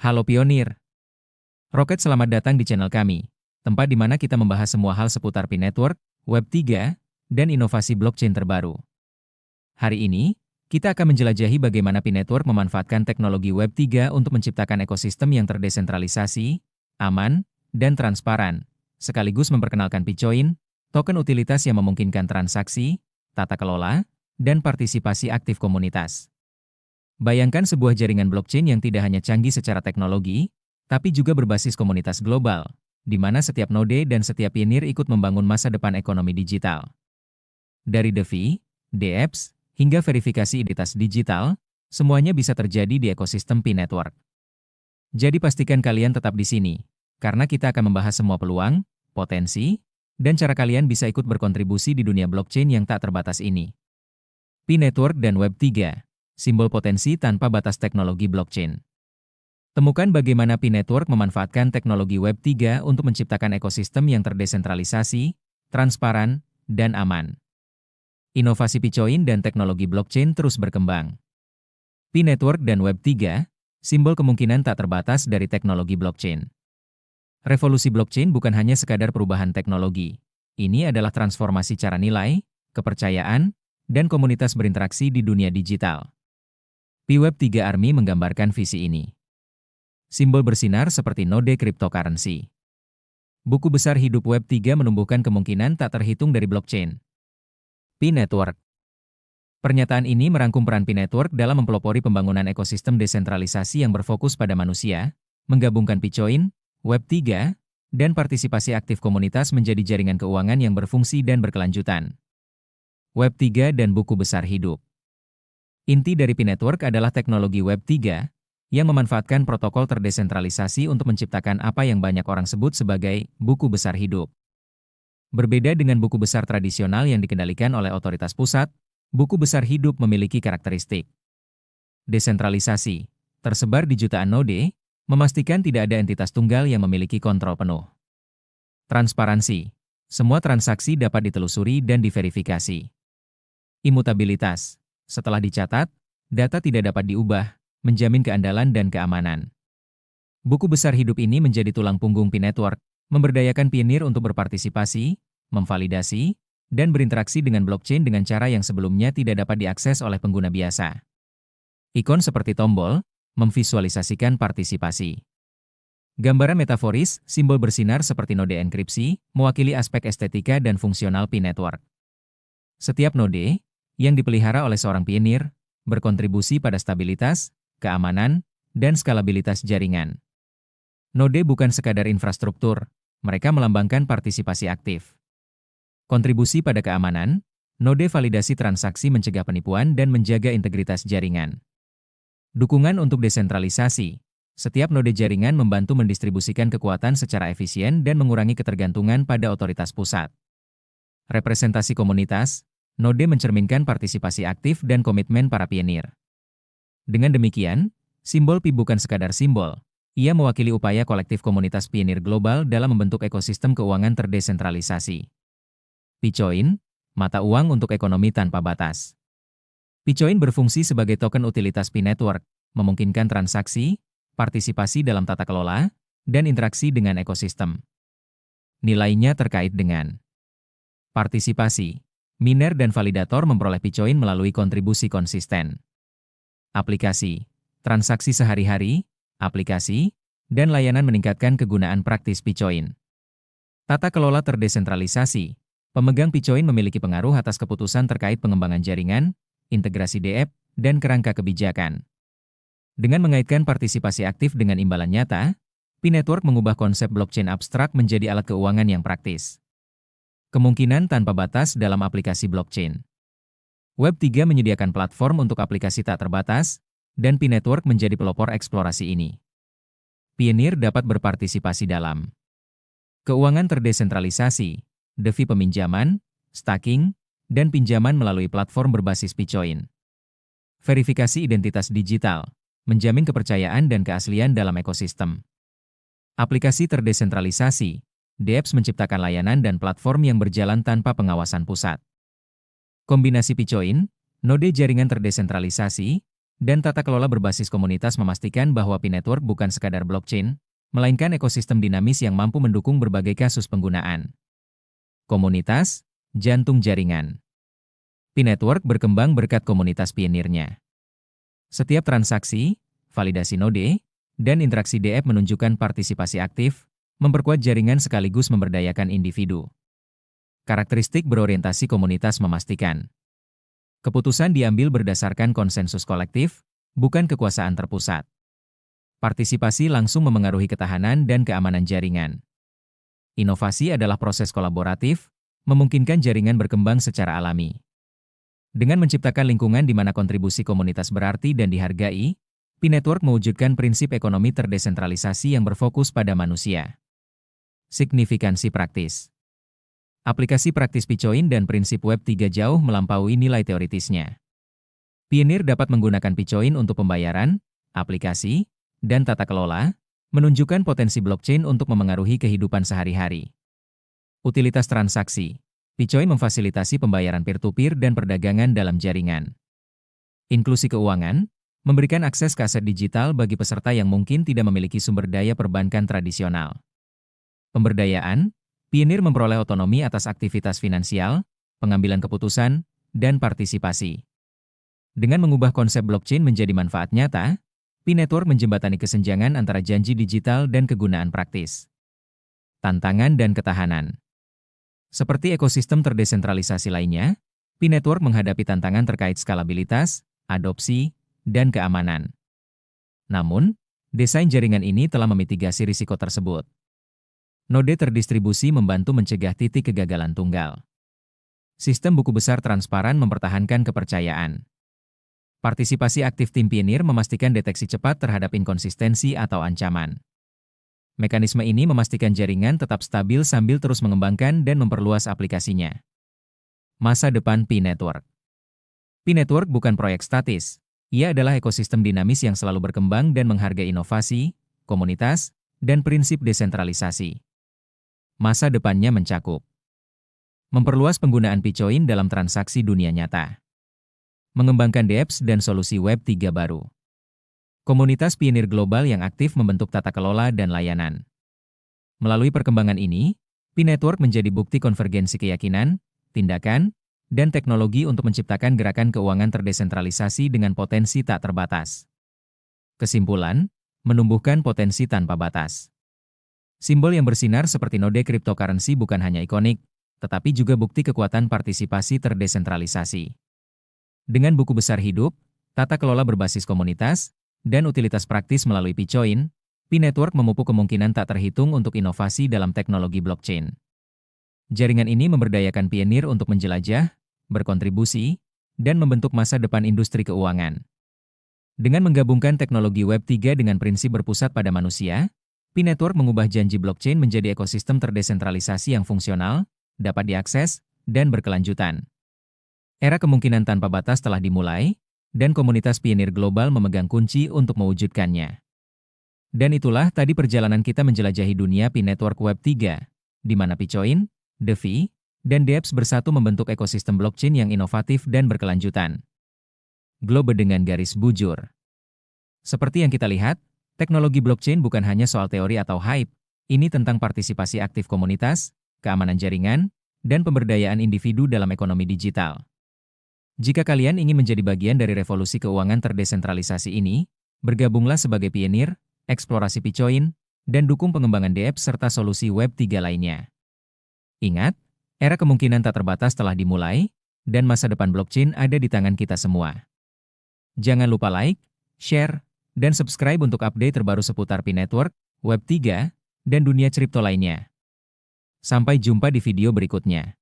Halo pionir, Roket selamat datang di channel kami, tempat di mana kita membahas semua hal seputar Pi Network, Web3, dan inovasi blockchain terbaru. Hari ini, kita akan menjelajahi bagaimana Pi Network memanfaatkan teknologi Web3 untuk menciptakan ekosistem yang terdesentralisasi, aman, dan transparan, sekaligus memperkenalkan Picoin, token utilitas yang memungkinkan transaksi, tata kelola, dan partisipasi aktif komunitas. Bayangkan sebuah jaringan blockchain yang tidak hanya canggih secara teknologi, tapi juga berbasis komunitas global, di mana setiap node dan setiap pionir ikut membangun masa depan ekonomi digital. Dari DeFi, dApps, hingga verifikasi identitas digital, semuanya bisa terjadi di ekosistem Pi Network. Jadi pastikan kalian tetap di sini, karena kita akan membahas semua peluang, potensi, dan cara kalian bisa ikut berkontribusi di dunia blockchain yang tak terbatas ini. Pi Network dan Web3, simbol potensi tanpa batas teknologi blockchain. Temukan bagaimana Pi Network memanfaatkan teknologi Web3 untuk menciptakan ekosistem yang terdesentralisasi, transparan, dan aman. Inovasi Picoin dan teknologi blockchain terus berkembang. Pi Network dan Web3, simbol kemungkinan tak terbatas dari teknologi blockchain. Revolusi blockchain bukan hanya sekadar perubahan teknologi. Ini adalah transformasi cara nilai, kepercayaan, dan komunitas berinteraksi di dunia digital. Pi Web3 Army menggambarkan visi ini. Simbol bersinar seperti node cryptocurrency. Buku besar hidup Web3 menumbuhkan kemungkinan tak terhitung dari blockchain. Pi Network. Pernyataan ini merangkum peran Pi Network dalam mempelopori pembangunan ekosistem desentralisasi yang berfokus pada manusia, menggabungkan Picoin, Web3, dan partisipasi aktif komunitas menjadi jaringan keuangan yang berfungsi dan berkelanjutan. Web3 dan buku besar hidup. Inti dari Pi Network adalah teknologi Web3 yang memanfaatkan protokol terdesentralisasi untuk menciptakan apa yang banyak orang sebut sebagai buku besar hidup. Berbeda dengan buku besar tradisional yang dikendalikan oleh otoritas pusat, buku besar hidup memiliki karakteristik desentralisasi, tersebar di jutaan node, memastikan tidak ada entitas tunggal yang memiliki kontrol penuh. Transparansi, semua transaksi dapat ditelusuri dan diverifikasi. Imutabilitas, setelah dicatat, data tidak dapat diubah, menjamin keandalan dan keamanan. Buku besar hidup ini menjadi tulang punggung Pi Network, memberdayakan pionir untuk berpartisipasi, memvalidasi, dan berinteraksi dengan blockchain dengan cara yang sebelumnya tidak dapat diakses oleh pengguna biasa. Ikon seperti tombol, memvisualisasikan partisipasi. Gambaran metaforis, simbol bersinar seperti node enkripsi, mewakili aspek estetika dan fungsional Pi Network. Setiap node, yang dipelihara oleh seorang pionir, berkontribusi pada stabilitas, keamanan, dan skalabilitas jaringan. Node bukan sekadar infrastruktur, mereka melambangkan partisipasi aktif. Kontribusi pada keamanan, node validasi transaksi mencegah penipuan dan menjaga integritas jaringan. Dukungan untuk desentralisasi, setiap node jaringan membantu mendistribusikan kekuatan secara efisien dan mengurangi ketergantungan pada otoritas pusat. Representasi komunitas, node mencerminkan partisipasi aktif dan komitmen para pionir. Dengan demikian, simbol Pi bukan sekadar simbol, ia mewakili upaya kolektif komunitas pionir global dalam membentuk ekosistem keuangan terdesentralisasi. Picoin, mata uang untuk ekonomi tanpa batas. Picoin berfungsi sebagai token utilitas Pi Network, memungkinkan transaksi, partisipasi dalam tata kelola, dan interaksi dengan ekosistem. Nilainya terkait dengan partisipasi. Miner dan validator memperoleh Picoin melalui kontribusi konsisten. Aplikasi, transaksi sehari-hari, aplikasi, dan layanan meningkatkan kegunaan praktis Picoin. Tata kelola terdesentralisasi, pemegang Picoin memiliki pengaruh atas keputusan terkait pengembangan jaringan, integrasi dApp, dan kerangka kebijakan. Dengan mengaitkan partisipasi aktif dengan imbalan nyata, Pi Network mengubah konsep blockchain abstrak menjadi alat keuangan yang praktis. Kemungkinan tanpa batas dalam aplikasi blockchain. Web3 menyediakan platform untuk aplikasi tak terbatas, dan Pi Network menjadi pelopor eksplorasi ini. Pionir dapat berpartisipasi dalam keuangan terdesentralisasi, DeFi peminjaman, staking, dan pinjaman melalui platform berbasis Picoin. Verifikasi identitas digital, menjamin kepercayaan dan keaslian dalam ekosistem. Aplikasi terdesentralisasi, dApps menciptakan layanan dan platform yang berjalan tanpa pengawasan pusat. Kombinasi Picoin, node jaringan terdesentralisasi, dan tata kelola berbasis komunitas memastikan bahwa P-Network bukan sekadar blockchain, melainkan ekosistem dinamis yang mampu mendukung berbagai kasus penggunaan. Komunitas, jantung jaringan. P-Network berkembang berkat komunitas pionirnya. Setiap transaksi, validasi node, dan interaksi DApp menunjukkan partisipasi aktif, memperkuat jaringan sekaligus memberdayakan individu. Karakteristik berorientasi komunitas memastikan keputusan diambil berdasarkan konsensus kolektif, bukan kekuasaan terpusat. Partisipasi langsung memengaruhi ketahanan dan keamanan jaringan. Inovasi adalah proses kolaboratif, memungkinkan jaringan berkembang secara alami. Dengan menciptakan lingkungan di mana kontribusi komunitas berarti dan dihargai, P-Network mewujudkan prinsip ekonomi terdesentralisasi yang berfokus pada manusia. Signifikansi praktis. Aplikasi praktis Picoin dan prinsip Web3 jauh melampaui nilai teoritisnya. Pioneer dapat menggunakan Picoin untuk pembayaran, aplikasi, dan tata kelola, menunjukkan potensi blockchain untuk memengaruhi kehidupan sehari-hari. Utilitas transaksi. Picoin memfasilitasi pembayaran peer-to-peer dan perdagangan dalam jaringan. Inklusi keuangan, memberikan akses ke aset digital bagi peserta yang mungkin tidak memiliki sumber daya perbankan tradisional. Pemberdayaan, Pioneer memperoleh otonomi atas aktivitas finansial, pengambilan keputusan, dan partisipasi. Dengan mengubah konsep blockchain menjadi manfaat nyata, P-Network menjembatani kesenjangan antara janji digital dan kegunaan praktis. Tantangan dan ketahanan. Seperti ekosistem terdesentralisasi lainnya, P-Network menghadapi tantangan terkait skalabilitas, adopsi, dan keamanan. Namun, desain jaringan ini telah memitigasi risiko tersebut. Node terdistribusi membantu mencegah titik kegagalan tunggal. Sistem buku besar transparan mempertahankan kepercayaan. Partisipasi aktif tim Pioneer memastikan deteksi cepat terhadap inkonsistensi atau ancaman. Mekanisme ini memastikan jaringan tetap stabil sambil terus mengembangkan dan memperluas aplikasinya. Masa depan P-Network. P-Network bukan proyek statis. Ia adalah ekosistem dinamis yang selalu berkembang dan menghargai inovasi, komunitas, dan prinsip desentralisasi. Masa depannya mencakup memperluas penggunaan Picoin dalam transaksi dunia nyata, mengembangkan dApps dan solusi Web3 baru, komunitas pionir global yang aktif membentuk tata kelola dan layanan. Melalui perkembangan ini, P-Network menjadi bukti konvergensi keyakinan, tindakan, dan teknologi untuk menciptakan gerakan keuangan terdesentralisasi dengan potensi tak terbatas. Kesimpulan, menumbuhkan potensi tanpa batas. Simbol yang bersinar seperti node cryptocurrency bukan hanya ikonik, tetapi juga bukti kekuatan partisipasi terdesentralisasi. Dengan buku besar hidup, tata kelola berbasis komunitas, dan utilitas praktis melalui Picoin, P-Network memupuk kemungkinan tak terhitung untuk inovasi dalam teknologi blockchain. Jaringan ini memberdayakan pionir untuk menjelajah, berkontribusi, dan membentuk masa depan industri keuangan. Dengan menggabungkan teknologi Web3 dengan prinsip berpusat pada manusia, P-Network mengubah janji blockchain menjadi ekosistem terdesentralisasi yang fungsional, dapat diakses, dan berkelanjutan. Era kemungkinan tanpa batas telah dimulai, dan komunitas pionir global memegang kunci untuk mewujudkannya. Dan itulah tadi perjalanan kita menjelajahi dunia P-Network Web3, di mana Picoin, DeFi, dan dApps bersatu membentuk ekosistem blockchain yang inovatif dan berkelanjutan. Globe dengan garis bujur. Seperti yang kita lihat, teknologi blockchain bukan hanya soal teori atau hype, ini tentang partisipasi aktif komunitas, keamanan jaringan, dan pemberdayaan individu dalam ekonomi digital. Jika kalian ingin menjadi bagian dari revolusi keuangan terdesentralisasi ini, bergabunglah sebagai pionir, eksplorasi Picoin, dan dukung pengembangan dApps serta solusi Web3 lainnya. Ingat, era kemungkinan tak terbatas telah dimulai, dan masa depan blockchain ada di tangan kita semua. Jangan lupa like, share, dan subscribe untuk update terbaru seputar P-Network, Web3, dan dunia kripto lainnya. Sampai jumpa di video berikutnya.